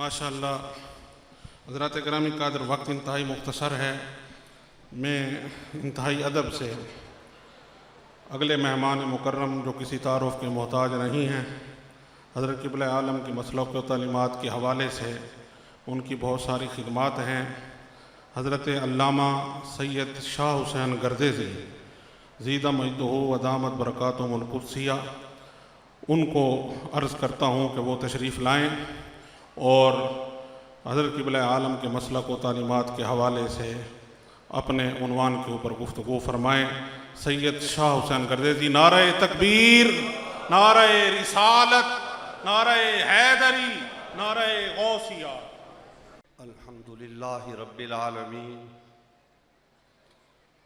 माशाअल्लाह हज़रात गिरामी कादर, वक्त इंतहाई मुख्तसर है। मैं इंतहाई अदब से अगले मेहमान मुकर्रम जो किसी तारुफ़ के मोहताज नहीं हैं, हज़रत क़िबला आलम की मसलक व तालीमात के हवाले से उनकी बहुत सारी खिदमात हैं। हज़रत अल्लामा सैयद शाह हुसैन गर्देज़ी ज़ीदा मजदहू व दामत बरकातुहुल कुद्सिया, उनको अर्ज़ करता हूँ कि वो तशरीफ़ लाएँ और हज़रत क़िबला आलम के मसलक व तालीमात के हवाले से अपने उन्वान के ऊपर गुफ्तगू फरमाएँ। सैयद शाह हुसैन गर्देज़ी, नारे तकबीर, नारे रिसालत, नारे हैदरी, नारे गौसिया। अल्हम्दुलिल्लाहि रब्बिल आलमीन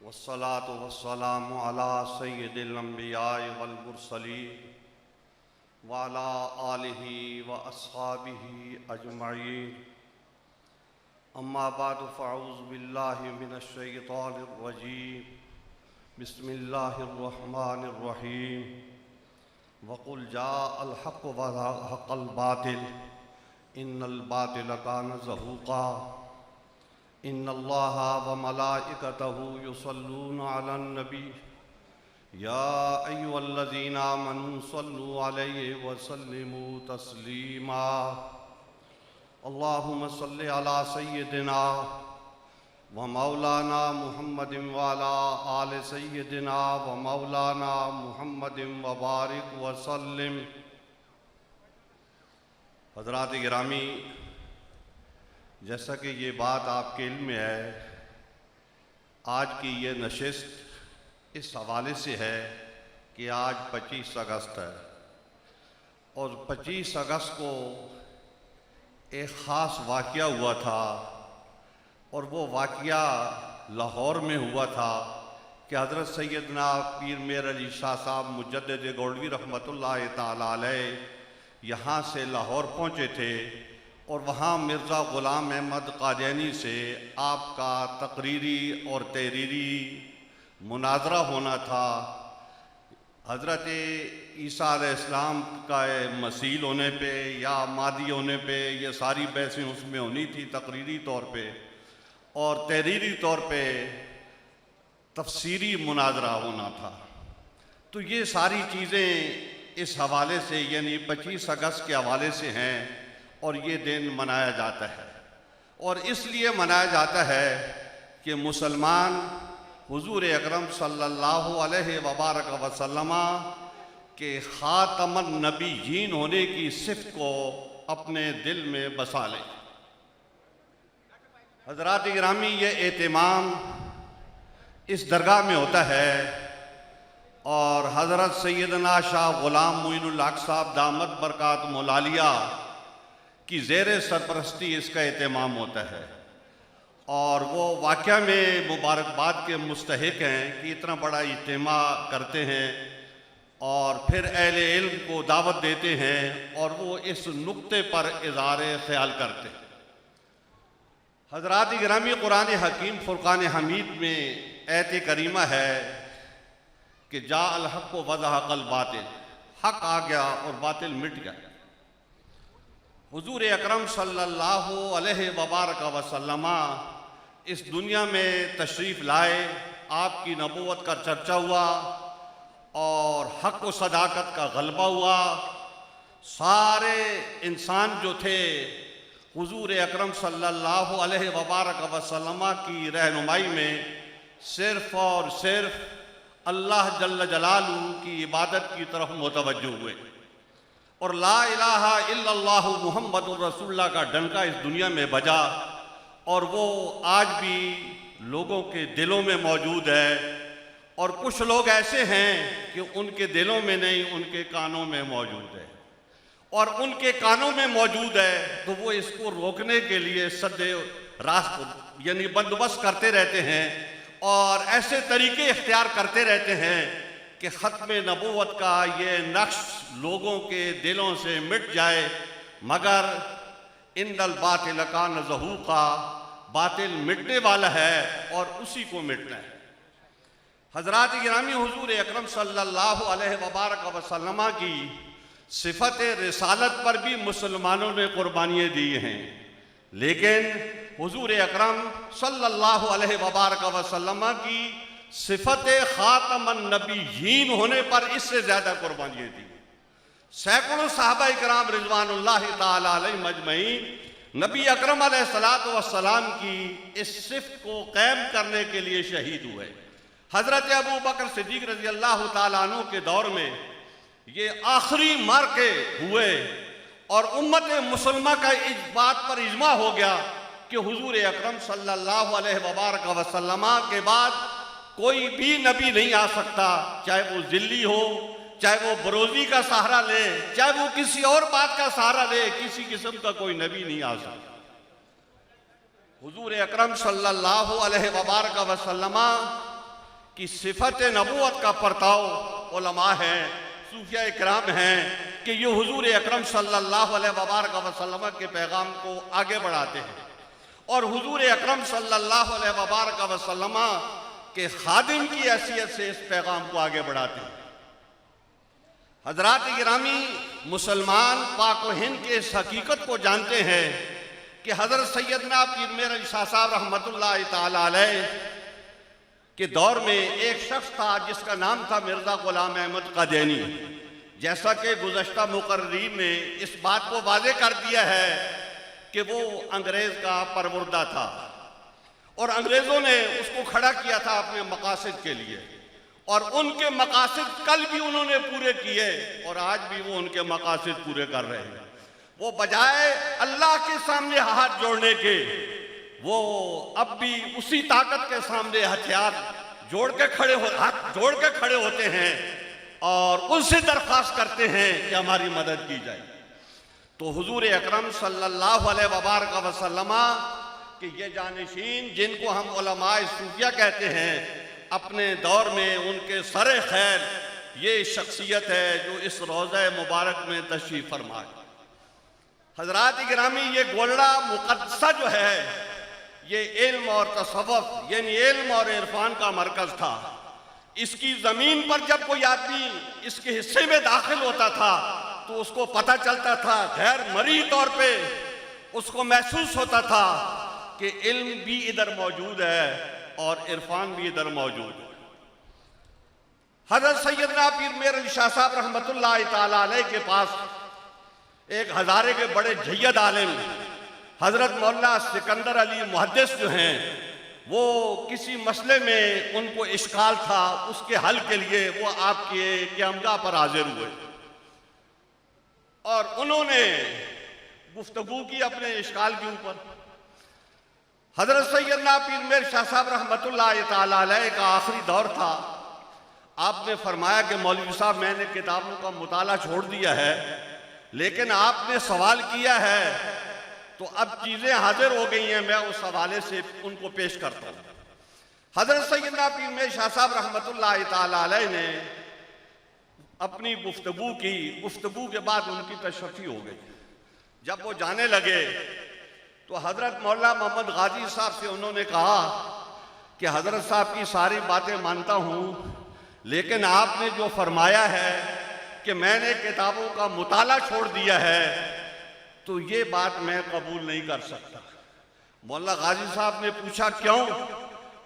वस्सलातु वस्सलामु अला सय्यिदिल अंबिया'i वल मुरसलीन व अला आलिहि व अस्हाबिहि अजमईन। अम्मा बाद फ़अऊज़ु बिल्लाहि मिनश शैतानिर रजीम। बिस्मिल्लाहिर रहमानिर रहीम। वक़ुल जाअल हक़्क़ु व ज़हक़ल बातिल इन्नल बातिल कान ज़हूक़ा। इन्नल्लाहा व मलाइकतहु युसल्लूना अलन नबी या अय्युहल्लज़ीना आमनू सल्लू अलैहि व सल्लिमू तस्लीमा। अल्लाहुम्मा सल्लि अला सय्यिदिना व मौलाना मुहम्मदिन व अला आलि सय्यिदिना व मौलाना मुहम्मदिन व बारिक व सल्लिम। हज़रात गिरामी, जैसा कि ये बात आपके इल्म में है, आज की ये नशिस्त इस हवाले से है कि आज 25 अगस्त है और 25 अगस्त को एक ख़ास वाक़या हुआ था और वो वाक़या लाहौर में हुआ था कि हज़रत सैयदना पीर मेर अली शाह साहब मुजद्दिद गौलवी रहमतुल्लाह ताला अलैह यहाँ से लाहौर पहुँचे थे और वहाँ मिर्ज़ा ग़ुलाम अहमद क़ादियानी से आपका तकरीरी और तहरीरी मुनाज़रा होना था। हज़रत ईसा अलैहिस्सलाम का मसील होने पे या मादी होने पे ये सारी बहसें उसमें होनी थी तकरीरी तौर पे, और तहरीरी तौर पे तफसीरी मुनाज़रा होना था। तो ये सारी चीज़ें इस हवाले से यानी 25 अगस्त के हवाले से हैं और ये दिन मनाया जाता है। और इसलिए मनाया जाता है कि मुसलमान हुज़ूर अकरम सल्लल्लाहु अलैहि वबारक वसल्लम के ख़ातमुन नबिय्यीन होने की सिफ़त को अपने दिल में बसा लें। हज़रात गिरामी, ये एहतिमाम इस दरगाह में होता है और हज़रत सैयदना शाह ग़ुलाम मोइनुल हक़ साहब दामत बरकातुहुल आलिया की ज़ेर सरपरस्ती इसका एहतिमाम होता है। और वो वाक़या में मुबारकबाद के मुस्तहिक़ हैं कि इतना बड़ा इज्तिमा करते हैं और फिर अहले इल्म को दावत देते हैं और वो इस नुक्ते पर इज़हार ख़याल करते हैं। हज़रात गिरामी, कुरान हकीम फ़ुरक़ान हमीद में आयत करीमा है कि जाअल हक़्क़ु व ज़हक़ल बातिल, हक़ आ गया और बातिल मिट गया। हुज़ूर अकरम सल्लल्लाहु अलैहि वबारक वसल्लम इस दुनिया में तशरीफ़ लाए, आपकी नबूवत का चर्चा हुआ और हक़ व सदाकत का गलबा हुआ। सारे इंसान जो थे हुज़ूर अकरम सल्लल्लाहु अलैहि वबारक वसल्लम की रहनुमाई में सिर्फ़ और सिर्फ़ अल्लाह जल्ल जलालहू की इबादत की तरफ मुतवज्जो हुए और ला इलाहा इल्लल्लाहु मुहम्मदुर रसूलुल्लाह का डंका इस दुनिया में बजा। और वो आज भी लोगों के दिलों में मौजूद है और कुछ लोग ऐसे हैं कि उनके दिलों में नहीं, उनके कानों में मौजूद है। और उनके कानों में मौजूद है तो वो इसको रोकने के लिए सद्दे रास्त यानी बंदोबस्त करते रहते हैं और ऐसे तरीके इख्तियार करते रहते हैं कि ख़त्म नबूवत का ये नक्श लोगों के दिलों से मिट जाए। मगर इन्नल बातिल कान ज़हूक़ा, बातिल मिटने वाला है और उसी को मिटना है। हज़रात गिरामी, हुज़ूर अकरम सल्लल्लाहु अलैहि वबारक वसल्लम की सिफत रिसालत पर भी मुसलमानों ने कुर्बानियाँ दी हैं, लेकिन हुजूर अकरम सल्लल्लाहु अलैहि वबारक वसल्लम की सिफत खातमन नबीयीन होने पर इससे ज़्यादा कुर्बानियाँ दी। सैकड़ों सहाबा इकराम रिज़वानुल्लाहि ताला अलैहिम अजमईन नबी अकरम अलैहिस्सलातु वस्सलाम की इस सिफ़त को क़ायम करने के लिए शहीद हुए। हज़रत अबू बकर सिद्दीक़ रज़ी अल्लाह ताला अन्हु के दौर में ये आखिरी मार्के हुए और उम्मत मुसलमा का इस बात पर इजमा हो गया कि हुजूर अकरम सल्लल्लाहु अलैहि वबारक वसल्लम के बाद कोई भी नबी नहीं आ सकता, चाहे वो जिल्ली हो, चाहे वो बरोजी का सहारा ले, चाहे वो किसी और बात का सहारा ले, किसी किस्म का कोई नबी नहीं आ सकता। हुजूर अकरम सल्लल्लाहु अलैहि वबारक वसल्लम की सिफत नबूवत का परताव उलमा है, सूफिया इकराम हैं कि ये हुजूर अकरम सल्लल्लाहु अलैहि वबारक वसल्लम के पैगाम को आगे बढ़ाते हैं और हुजूर अकरम सल्लल्लाहु अलैहि वबारक वसल्लम के खादिम की हैसियत से इस पैगाम को आगे बढ़ाते हैं। हजरात गिरामी, मुसलमान पाक व हिंद के इस हकीकत को जानते हैं कि हज़रत सैयदना पीर मेर अली शाह साहब रहमतुल्लाह ताला अलैह के दौर में एक शख्स था जिसका नाम था मिर्ज़ा ग़ुलाम अहमद क़ादियानी। जैसा कि गुज़श्ता मुक़र्रिरीन ने इस बात को वाज़े कर दिया है कि वो अंग्रेज़ का परवरदा था और अंग्रेज़ों ने उसको खड़ा किया था अपने मकासद के लिए और उनके मकासद कल भी उन्होंने पूरे किए और आज भी वो उनके मकासद पूरे कर रहे हैं। वो बजाय अल्लाह के सामने हाथ जोड़ने के, वो अब भी उसी ताकत के सामने हथियार हाथ जोड़ के खड़े होते हैं और उनसे दरख्वास्त करते हैं कि हमारी मदद की जाए। तो हुजूर अकरम सल्लल्लाहु अलैहि वबारक वसल्लम कि ये जानशीन जिनको हम उलमाए सूफिया कहते हैं, अपने दौर में उनके सरे खैर ये शख्सियत है जो इस रोज़ा मुबारक में तशरीफ़ फरमा है। हज़रात गिरामी, ये गोलड़ा मुक़द्दसा जो है ये इल्म और तसव्वुफ़ यानी इल्म और इरफान का मरकज़ था। इसकी ज़मीन पर जब कोई आदमी इसके हिस्से में दाखिल होता था तो उसको पता चलता था, गैर मरी तौर पे उसको महसूस होता था कि इल्म भी इधर मौजूद है और इरफान भी इधर मौजूद है। हज़रत सैयदना पीर मेर अली शाह साहब रहमतुल्लाह ताला अलैह के पास एक हज़ारे के बड़े जय्यद आलिम हज़रत मौलाना सिकंदर अली मुहद्दिस जो हैं, वो किसी मसले में उनको इश्काल था, उसके हल के लिए वो आपके क़यामगाह पर हाजिर हुए और उन्होंने गुफ्तगू की अपने इश्काल के ऊपर। हज़रत सैयदना पीर मेर शाह साहब रहमतुल्लाह ताला अलैह का आखिरी दौर था। आपने फरमाया कि मौलवी साहब, मैंने किताबों का मुताला छोड़ दिया है, लेकिन आपने सवाल किया है तो अब चीज़ें हाजिर हो गई हैं, मैं उस हवाले से उनको पेश करता हूँ। हज़रत सैयदना पीर मेर शाह साहब रहमतुल्लाह ताला अलैह ने अपनी गुफ्तगू की, गुफ्तगू के बाद उनकी तशफ़ी हो गई। जब वो जाने लगे तो हज़रत मौलाना मोहम्मद गाजी साहब से उन्होंने कहा कि हज़रत साहब की सारी बातें मानता हूँ, लेकिन आपने जो फरमाया है कि मैंने किताबों का मुताला छोड़ दिया है, तो ये बात मैं कबूल नहीं कर सकता। मौलाना गाजी साहब ने पूछा क्यों?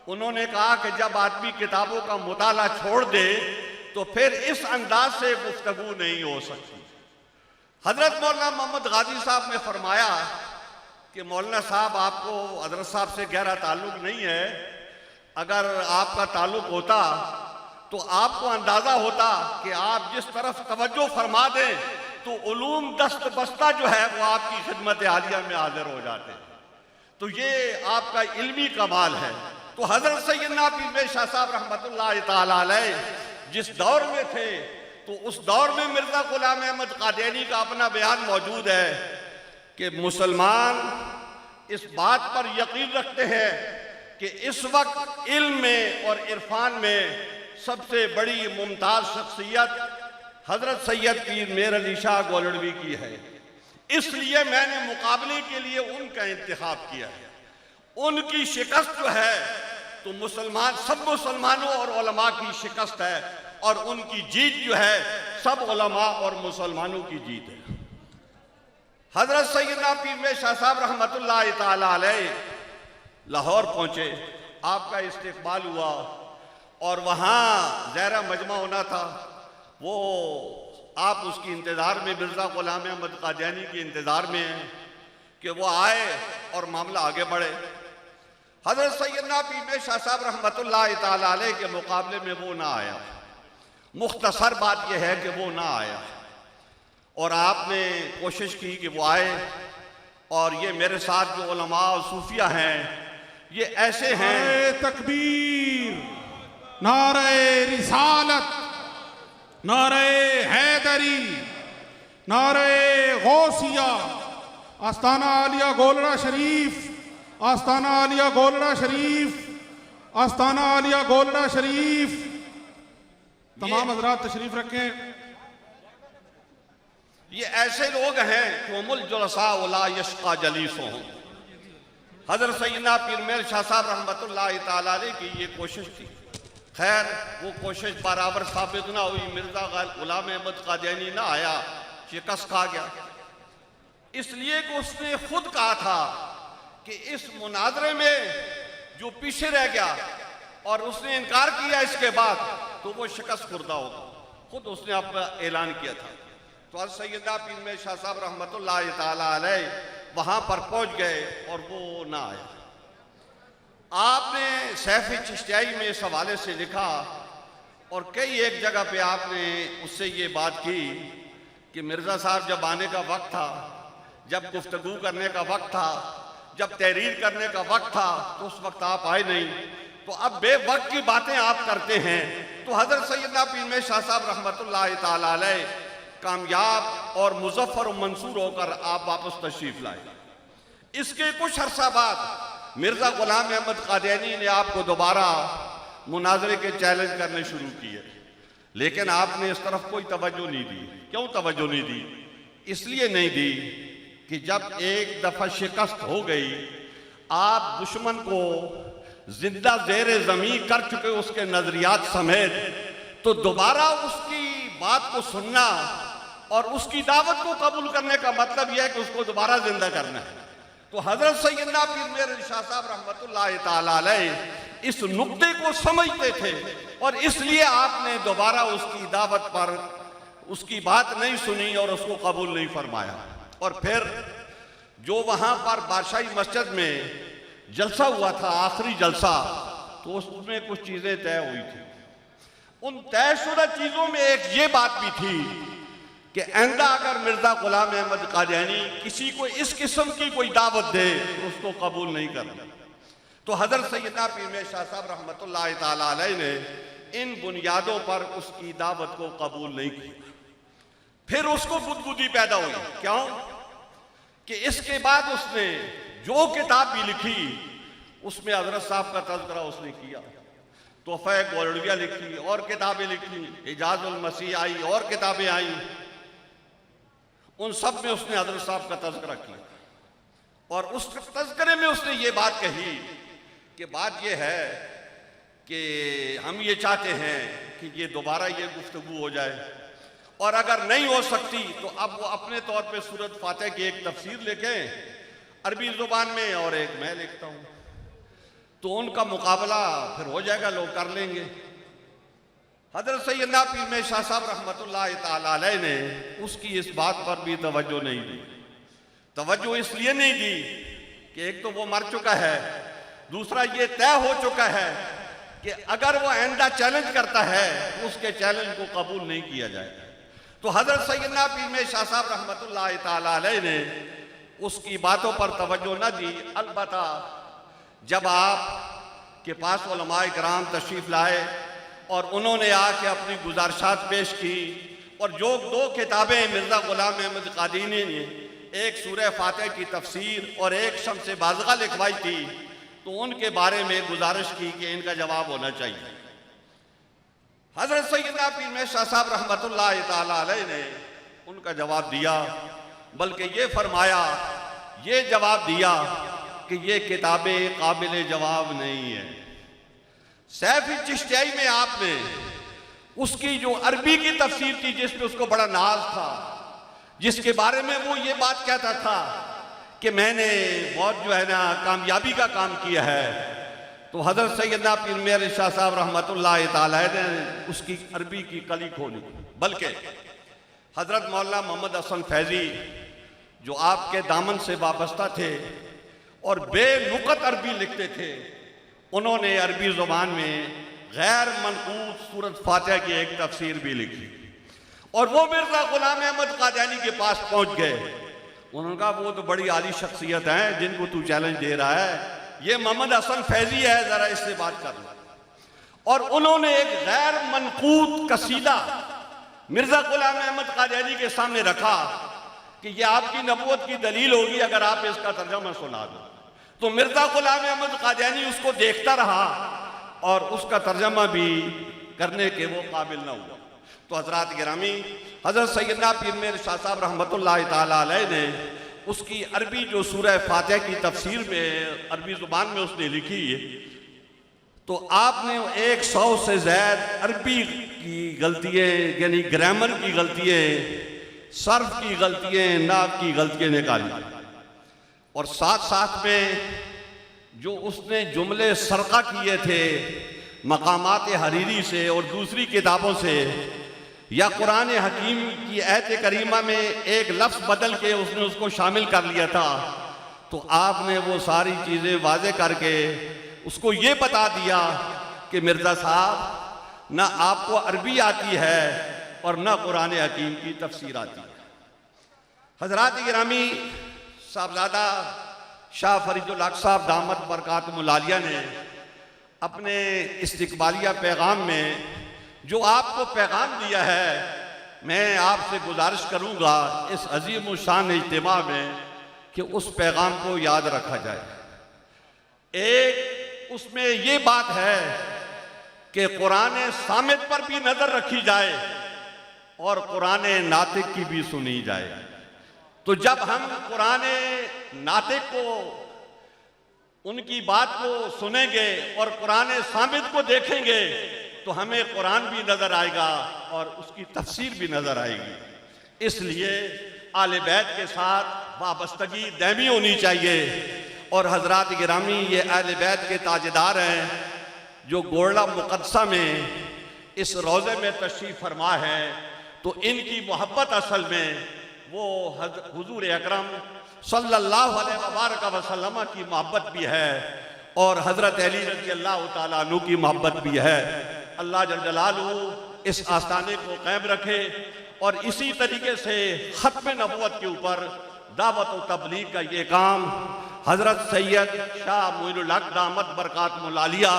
उन्होंने कहा कि जब आदमी किताबों का मुताला छोड़ दे तो फिर इस अंदाज से गुफ्तगू नहीं हो सकती। हज़रत मौलाना मोहम्मद गाजी साहब ने फरमाया कि मौलाना साहब, आपको हज़रत साहब से गहरा ताल्लुक़ नहीं है, अगर आपका ताल्लुक़ होता तो आपको अंदाज़ा होता कि आप जिस तरफ तवज्जो फरमा दें तो उलूम दस्त बस्ता जो है वो आपकी खिदमत आलिया में हाजिर हो जाते हैं। तो ये आपका इल्मी कमाल है। तो हज़रत सैयदना पीर मेर शाह साहब रहमतुल्लाह ताला अलैह जिस दौर में थे, तो उस दौर में मिर्ज़ा ग़ुलाम अहमद क़ादियानी का अपना बयान मौजूद है कि मुसलमान इस बात पर यकीन रखते हैं कि इस वक्त इल्म में और इरफान में सबसे बड़ी मुमताज़ शख्सियत हज़रत सैयद पीर मेर अली शाह गोलड़वी की है। इसलिए मैंने मुकाबले के लिए उनका इंतखाब किया है। उनकी शिकस्त जो है तो मुसलमान, सब मुसलमानों और उलमा की शिकस्त है और उनकी जीत जो है सब उलमा और मुसलमानों की जीत है। हजरत सैयदना पीर में शाह साहब रहमतुल्लाह ताला अलैह लाहौर पहुंचे, आपका इस्तेकबाल हुआ और वहाँ ज़हरा मजमा होना था, वो आप उसकी इंतज़ार में, मिर्ज़ा ग़ुलाम अहमद क़ादियानी के इंतज़ार में हैं कि वो आए और मामला आगे बढ़े। हज़रत सैयदना पीर में शाह साहब रहमतुल्लाह ताला अलैह के मुकाबले में वो ना आया। मुख्तसर बात यह है कि वो ना आया और आपने कोशिश की कि वो आए। और ये मेरे साथ जो उलमा और सूफिया हैं, ये ऐसे हैं। नारे तकबीर, नारे रिसालत, नारे हैदरी, नारे गौसिया, आस्ताना आलिया गोलड़ा शरीफ, आस्ताना आलिया गोलड़ा शरीफ, आस्ताना आलिया गोलड़ा शरीफ। तमाम हजरात तशरीफ रखें। ये ऐसे लोग हैं कि मुल जुलसा वला यश्का जलीसुहुम। हज़रत सैयदना पीर मेर शाह साहब रहमतुल्लाह ताला अलैह की ये कोशिश थी। खैर वो कोशिश बराबर साबित ना हुई। मिर्ज़ा ग़ुलाम अहमद क़ादियानी ना आया, शिकस्त खा गया। इसलिए कि उसने खुद कहा था कि इस मुनाजरे में जो पीछे रह गया और उसने इनकार किया इसके बाद, तो वो शिकस्त खुर्दा होगा। खुद उसने अपना ऐलान किया था। तो हज़रत सैयदना पीर में शाह साहब रहमतुल्लाह ताला अलैह वहाँ पर पहुँच गए और वो ना आया। आपने सैफ़ चिश्तियाई में इस हवाले से लिखा और कई एक जगह पे आपने उससे ये बात की कि मिर्ज़ा साहब जब आने का वक्त था, जब गुफ्तगू करने का वक्त था, जब तहरीर करने का वक्त था, तो उस वक्त आप आए नहीं। तो अब बेवक्त की बातें आप करते हैं। तो हज़रत सैयदना पीर में शाह साहब रहमतुल्लाह ताला अलैह कामयाब और मुजफ्फर और मंसूर होकर आप वापस तशरीफ लाए। इसके कुछ अरसा बाद मिर्ज़ा ग़ुलाम अहमद क़ादियानी ने आपको दोबारा मुनाजरे के चैलेंज करने शुरू किए, लेकिन आपने इस तरफ कोई तवज्जो नहीं दी। क्यों तवज्जो नहीं दी? इसलिए नहीं दी कि जब एक दफ़ा शिकस्त हो गई, आप दुश्मन को जिंदा ज़ेरे ज़मीन कर चुके उसके नज़रियात समेत, तो दोबारा उसकी बात को सुनना और उसकी दावत को कबूल करने का मतलब यह है कि उसको दोबारा जिंदा करना है। तो हजरत सैयदना पीर मेर शाह साहब रहमतुल्लाह ताला अलैह इस नुक्ते को समझते थे और इसलिए आपने दोबारा उसकी दावत पर उसकी बात नहीं सुनी और उसको कबूल नहीं फरमाया। और फिर जो वहाँ पर बादशाही मस्जिद में जलसा हुआ था, आखिरी जलसा, तो उसमें कुछ चीज़ें तय हुई थी। उन तयशुदा चीज़ों में एक ये बात भी थी कि आइंदा अगर मिर्ज़ा ग़ुलाम अहमद क़ादियानी किसी को इस किस्म की कोई दावत दे तो उसको कबूल नहीं करना। तो हज़रत सैयदना पीर में शाह साहब रहमतुल्लाह ताला अलैह ने इन बुनियादों पर उसकी दावत को कबूल नहीं किया। फिर उसको बुदबुदी पैदा हुई। क्यों? कि इसके बाद उसने जो किताब भी लिखी उसमें हज़रत साहब का तज़किरा उसने किया, तोहफ़े गोल्डिया लिखी और किताबें लिखी, इजाज़ुल मसीह आई और किताबें आई, उन सब में उसने हज़रत साहब का तज़किरा किया। और उस तज़किरे में उसने ये बात कही कि बात ये है कि हम ये चाहते हैं कि ये दोबारा ये गुफ्तगू हो जाए, और अगर नहीं हो सकती तो अब वो अपने तौर पे सूरत फातिहा की एक तफसीर लिखें अरबी ज़ुबान में और एक मैं लिखता हूँ, तो उनका मुकाबला फिर हो जाएगा, लोग कर लेंगे। हज़रत सैयदना पीर में शाह साहब रहमतुल्लाह ताला अलैह ने उसकी इस बात पर भी तवज्जो नहीं दी। तवज्जो इसलिए नहीं दी कि एक तो वो मर चुका है, दूसरा ये तय हो चुका है कि अगर वो आइंदा चैलेंज करता है तो उसके चैलेंज को कबूल नहीं किया जाएगा। तो हज़रत सैयदना पीर में शाह साहब रहमतुल्लाह ताला अलैह ने उसकी बातों पर तवज्जो न दी। अलबत्ता जब आप के पास उलमाए किराम तशरीफ़ लाए और उन्होंने आके अपनी गुजारिशात पेश की, और जो दो किताबें मिर्ज़ा ग़ुलाम अहमद क़ादियानी ने, एक सूरह फातिहा की तफसीर और एक शम्स बाज़ग़ा लिखवाई थी, तो उनके बारे में गुजारिश की कि इनका जवाब होना चाहिए। हज़रत सैयदना पीर में शाह साहब रहमतुल्लाह ताला अलैह ने उनका जवाब दिया, बल्कि ये फरमाया, ये जवाब दिया कि ये किताबें काबिल जवाब नहीं है। सैफ़ चिश्तियाई में आपने उसकी जो अरबी की तफसीर थी जिसमें उसको बड़ा नाज था, जिसके बारे में वो ये बात कहता था कि मैंने बहुत जो है ना कामयाबी का काम किया है, तो हज़रत सैयदना पीर मेहर शाह साहब रहमतुल्लाह तआला ने उसकी अरबी की कली खोली। बल्कि हज़रत मौलाना मोहम्मद हसन फैज़ी जो आपके दामन से वाबस्ता थे और बेनुकत अरबी लिखते थे, उन्होंने अरबी ज़ुबान में गैर मनकूस सूरत फातिहा की एक तफसीर भी लिखी और वो मिर्ज़ा गुलाम अहमद कादियानी के पास पहुंच गए। उन्होंने कहा वो तो बड़ी आली शख्सियत है जिनको तू चैलेंज दे रहा है, ये मोहम्मद हसन फैज़ी है, ज़रा इससे बात कर लो। और उन्होंने एक गैर मनकूत कसीदा मिर्ज़ा गुलाम अहमद कादियानी के सामने रखा कि ये आपकी नबूवत की दलील होगी अगर आप इसका तर्जमा सुना दो। तो मिर्ज़ा गुलाम अहमद कादियानी उसको देखता रहा और उसका तर्जमा भी करने के वो काबिल न हुआ। तो हज़रात गिरामी, हज़रत सैयदना पीर मेहर शाह साहब रहमतुल्लाह तआला अलैह ने उसकी अरबी जो सूरह फातिहा की तफसीर में अरबी ज़ुबान में उसने लिखी है, तो आपने 100 से ज़्यादा अरबी की गलतियाँ यानी ग्रामर की गलतियाँ, सर्फ की गलतियाँ, नाव की गलतियाँ निकाली और साथ साथ में जो उसने जुमले सरका किए थे मकामात हरीरी से और दूसरी किताबों से, या कुरान हकीम की आयत करीमा में एक लफ्ज़ बदल के उसने उसको शामिल कर लिया था, तो आपने वो सारी चीज़ें वाज़े करके उसको ये बता दिया कि मिर्ज़ा साहब ना आपको अरबी आती है और ना कुरान हकीम की तफसीर आती है। हज़रात गिरामी, साहबजादा शाह फरीदुल हक साहब दामत बरकातुहुल आलिया ने अपने इस्तिकबालिया पैगाम में जो आपको पैगाम दिया है, मैं आपसे गुजारिश करूँगा इस अजीम व शान इज्तिमा में कि उस पैगाम को याद रखा जाए। एक उसमें ये बात है कि कुरान सामित पर भी नज़र रखी जाए और कुरान नातिक की भी सुनी जाए। तो जब हम कुरान नातिक को, उनकी बात को सुनेंगे और कुरान सामित को देखेंगे तो हमें कुरान भी नज़र आएगा और उसकी तफसीर भी नज़र आएगी। इसलिए आले बैत के साथ वाबस्तगी दायमी होनी चाहिए। और हज़रात गिरामी, ये आले बैत के ताजदार हैं जो गोरला मुक़द्दसा में इस रोज़े में तशरीफ़ फरमा है, तो इनकी मोहब्बत असल में वो हुजूर अकरम सल्लल्लाहु अलैहि वसल्लम की मोहब्बत भी है और हज़रत अली रज़ी अल्लाह तआला अन्हु की मोहब्बत भी है। अल्लाह जल जलालहू इस आस्थाने को कायम रखे और इसी तरीके से ख़त्म नबूवत के ऊपर दावत व तबलीग का ये काम हज़रत सैयद शाह मोइनुल हक दामत बरकातुहुल आलिया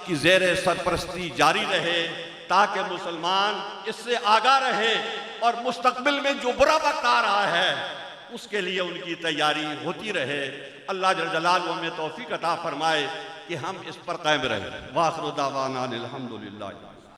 की ज़ेर सरपरस्ती जारी रहे, ताकि मुसलमान इससे आगाह रहे और मुस्तकबिल में जो बुरा वक्त आ रहा है उसके लिए उनकी तैयारी होती रहे। अल्लाह जल जलालहू हमें तौफीक अता फरमाए कि हम इस पर कायम रहें। वाखिरु दावाना अनिल हम्दुलिल्लाह।